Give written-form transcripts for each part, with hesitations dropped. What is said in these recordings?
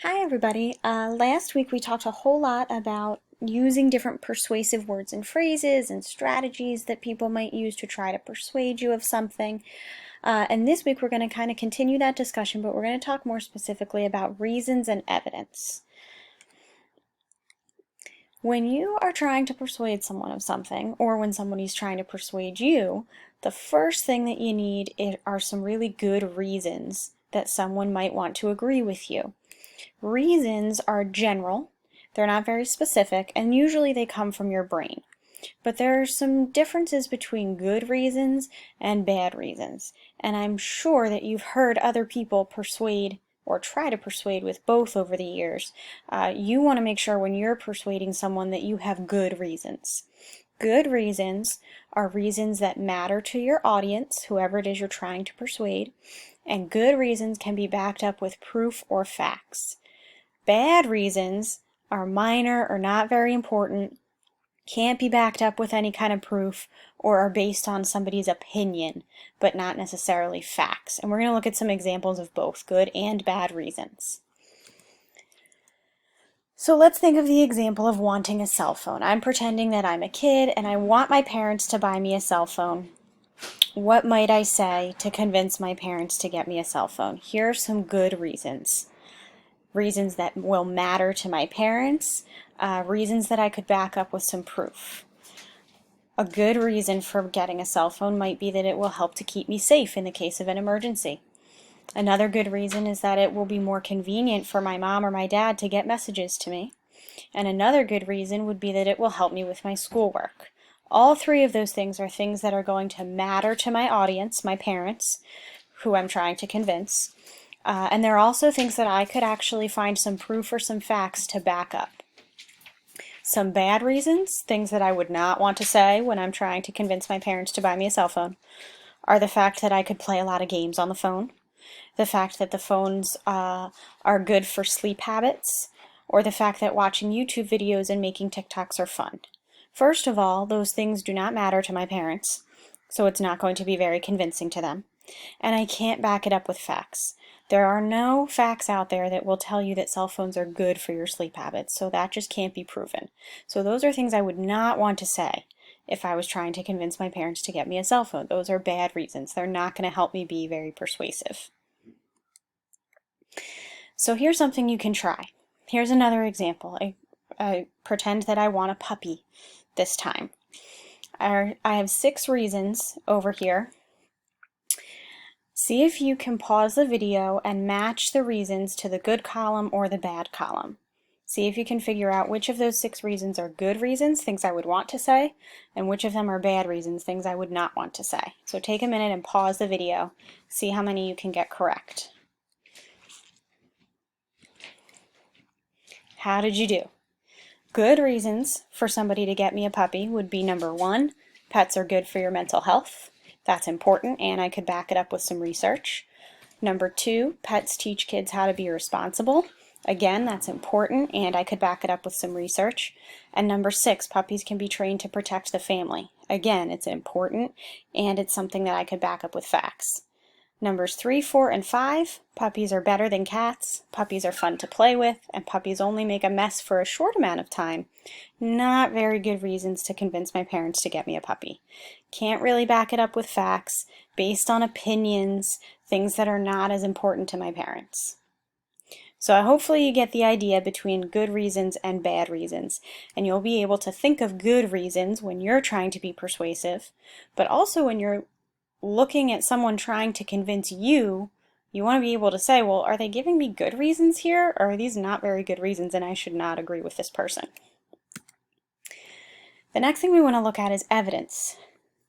Hi everybody. Last week we talked a whole lot about using different persuasive words and phrases and strategies that people might use to try to persuade you of something. And this week we're going to kind of continue that discussion, but we're going to talk more specifically about reasons and evidence. When you are trying to persuade someone of something, or when somebody's trying to persuade you, the first thing that you need are some really good reasons that someone might want to agree with you. Reasons are general, they're not very specific, and usually they come from your brain. But there are some differences between good reasons and bad reasons, and I'm sure that you've heard other people persuade or try to persuade with both over the years. You want to make sure when you're persuading someone that you have good reasons. Good reasons are reasons that matter to your audience, whoever it is you're trying to persuade, and good reasons can be backed up with proof or facts. Bad reasons are minor or not very important, can't be backed up with any kind of proof, or are based on somebody's opinion, but not necessarily facts. And we're going to look at some examples of both good and bad reasons. So let's think of the example of wanting a cell phone. I'm pretending that I'm a kid and I want my parents to buy me a cell phone. What might I say to convince my parents to get me a cell phone? Here are some good reasons. Reasons that will matter to my parents, reasons that I could back up with some proof. A good reason for getting a cell phone might be that it will help to keep me safe in the case of an emergency. Another good reason is that it will be more convenient for my mom or my dad to get messages to me. And another good reason would be that it will help me with my schoolwork. All three of those things are things that are going to matter to my audience, my parents, who I'm trying to convince. And there are also things that I could actually find some proof or some facts to back up. Some bad reasons, things that I would not want to say when I'm trying to convince my parents to buy me a cell phone, are the fact that I could play a lot of games on the phone, the fact that the phones are good for sleep habits, or the fact that watching YouTube videos and making TikToks are fun. First of all, those things do not matter to my parents, so it's not going to be very convincing to them. And I can't back it up with facts. There are no facts out there that will tell you that cell phones are good for your sleep habits, so that just can't be proven. So those are things I would not want to say if I was trying to convince my parents to get me a cell phone. Those are bad reasons. They're not going to help me be very persuasive. So here's something you can try. Here's another example. I pretend that I want a puppy this time. I have 6 reasons over here. See if you can pause the video and match the reasons to the good column or the bad column. See if you can figure out which of those 6 reasons are good reasons, things I would want to say, and which of them are bad reasons, things I would not want to say. So take a minute and pause the video. See how many you can get correct. How did you do? Good reasons for somebody to get me a puppy would be number 1, pets are good for your mental health. That's important, and I could back it up with some research. Number 2, pets teach kids how to be responsible. Again, that's important, and I could back it up with some research. And number 6, puppies can be trained to protect the family. Again, it's important, and it's something that I could back up with facts. Numbers 3, 4, and 5, puppies are better than cats, puppies are fun to play with, and puppies only make a mess for a short amount of time. Not very good reasons to convince my parents to get me a puppy. Can't really back it up with facts, based on opinions, things that are not as important to my parents. So hopefully you get the idea between good reasons and bad reasons, and you'll be able to think of good reasons when you're trying to be persuasive, but also when you're looking at someone trying to convince you, you want to be able to say, well, are they giving me good reasons here, or are these not very good reasons and I should not agree with this person? The next thing we want to look at is evidence.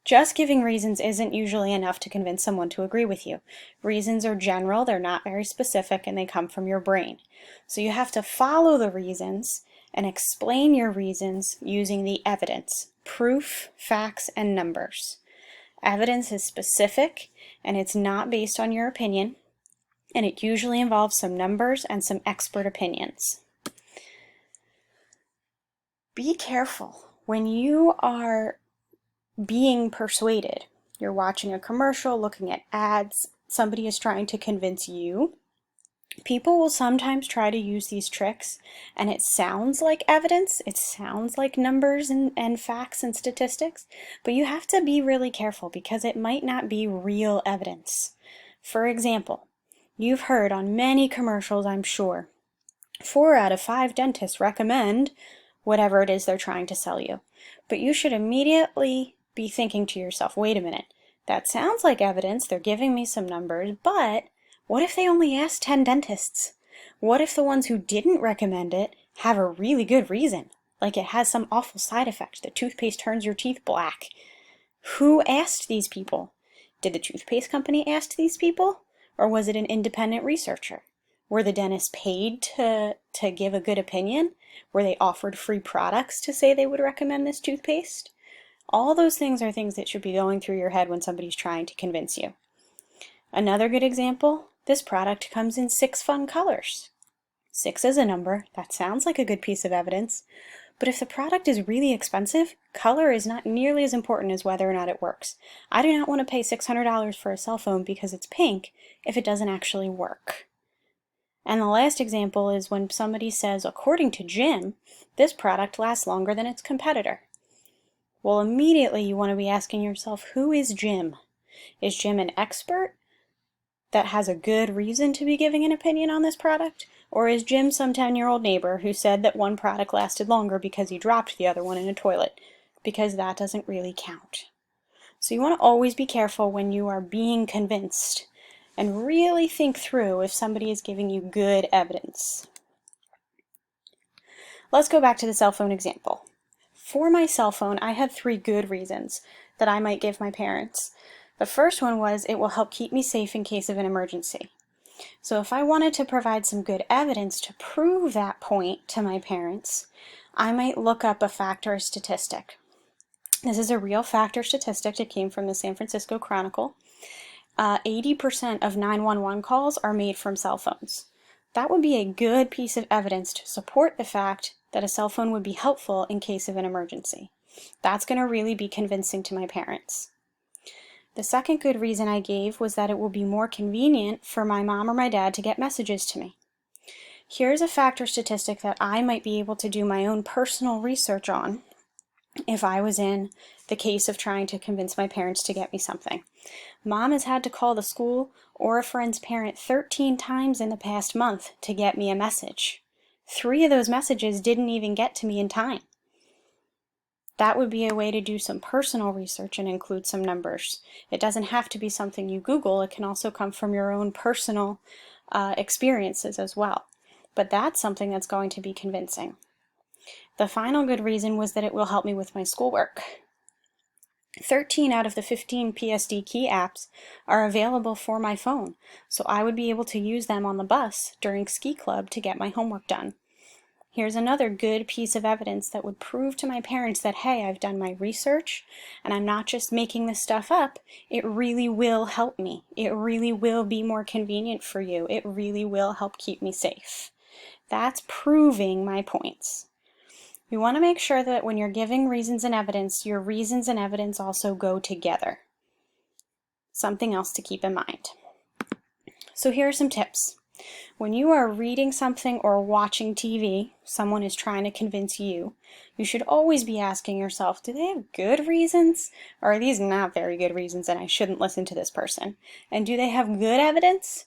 Just giving reasons isn't usually enough to convince someone to agree with you. Reasons are general, they're not very specific, and they come from your brain. So you have to follow the reasons and explain your reasons using the evidence, proof, facts, and numbers. Evidence is specific, and it's not based on your opinion, and it usually involves some numbers and some expert opinions. Be careful when you are being persuaded. You're watching a commercial, looking at ads, somebody is trying to convince you. People will sometimes try to use these tricks, and it sounds like evidence, it sounds like numbers and facts and statistics, but you have to be really careful because it might not be real evidence. For example, you've heard on many commercials, I'm sure, 4 out of 5 dentists recommend whatever it is they're trying to sell you. But you should immediately be thinking to yourself, wait a minute, that sounds like evidence, they're giving me some numbers, but what if they only asked 10 dentists? What if the ones who didn't recommend it have a really good reason? Like it has some awful side effect, the toothpaste turns your teeth black. Who asked these people? Did the toothpaste company ask these people? Or was it an independent researcher? Were the dentists paid to give a good opinion? Were they offered free products to say they would recommend this toothpaste? All those things are things that should be going through your head when somebody's trying to convince you. Another good example, this product comes in 6 fun colors. 6 is a number, that sounds like a good piece of evidence, but if the product is really expensive, color is not nearly as important as whether or not it works. I do not want to pay $600 for a cell phone because it's pink if it doesn't actually work. And the last example is when somebody says, according to Jim, this product lasts longer than its competitor. Well, immediately you want to be asking yourself, who is Jim? Is Jim an expert that has a good reason to be giving an opinion on this product? Or is Jim some 10-year-old neighbor who said that one product lasted longer because he dropped the other one in a toilet? Because that doesn't really count. So you want to always be careful when you are being convinced and really think through if somebody is giving you good evidence. Let's go back to the cell phone example. For my cell phone, I had 3 good reasons that I might give my parents. The first one was it will help keep me safe in case of an emergency. So if I wanted to provide some good evidence to prove that point to my parents, I might look up a fact or a statistic. This is a real fact or statistic. It came from the San Francisco Chronicle. 80% of 911 calls are made from cell phones. That would be a good piece of evidence to support the fact that a cell phone would be helpful in case of an emergency. That's going to really be convincing to my parents. The second good reason I gave was that it will be more convenient for my mom or my dad to get messages to me. Here's a fact or statistic that I might be able to do my own personal research on if I was in the case of trying to convince my parents to get me something. Mom has had to call the school or a friend's parent 13 times in the past month to get me a message. 3 of those messages didn't even get to me in time. That would be a way to do some personal research and include some numbers. It doesn't have to be something you Google. It can also come from your own personal experiences as well. But that's something that's going to be convincing. The final good reason was that it will help me with my schoolwork. 13 out of the 15 PSD Key apps are available for my phone, so I would be able to use them on the bus during ski club to get my homework done. Here's another good piece of evidence that would prove to my parents that, hey, I've done my research and I'm not just making this stuff up. It really will help me. It really will be more convenient for you. It really will help keep me safe. That's proving my points. You want to make sure that when you're giving reasons and evidence, your reasons and evidence also go together. Something else to keep in mind. So here are some tips. When you are reading something or watching TV, someone is trying to convince you, you should always be asking yourself, do they have good reasons? Or are these not very good reasons and I shouldn't listen to this person? And do they have good evidence?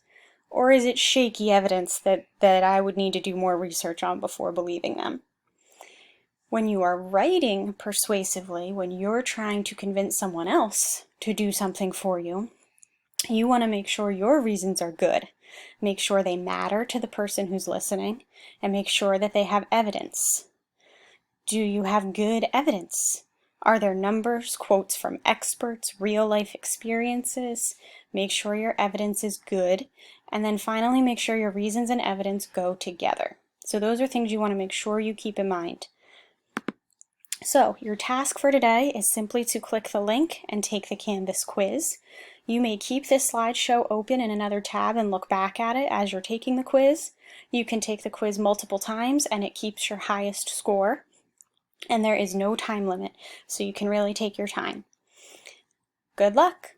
Or is it shaky evidence that I would need to do more research on before believing them? When you are writing persuasively, when you're trying to convince someone else to do something for you, you want to make sure your reasons are good. Make sure they matter to the person who's listening, and make sure that they have evidence. Do you have good evidence? Are there numbers, quotes from experts, real-life experiences? Make sure your evidence is good. And then finally, make sure your reasons and evidence go together. So those are things you want to make sure you keep in mind. So your task for today is simply to click the link and take the Canvas quiz. You may keep this slideshow open in another tab and look back at it as you're taking the quiz. You can take the quiz multiple times and it keeps your highest score. And there is no time limit, so you can really take your time. Good luck!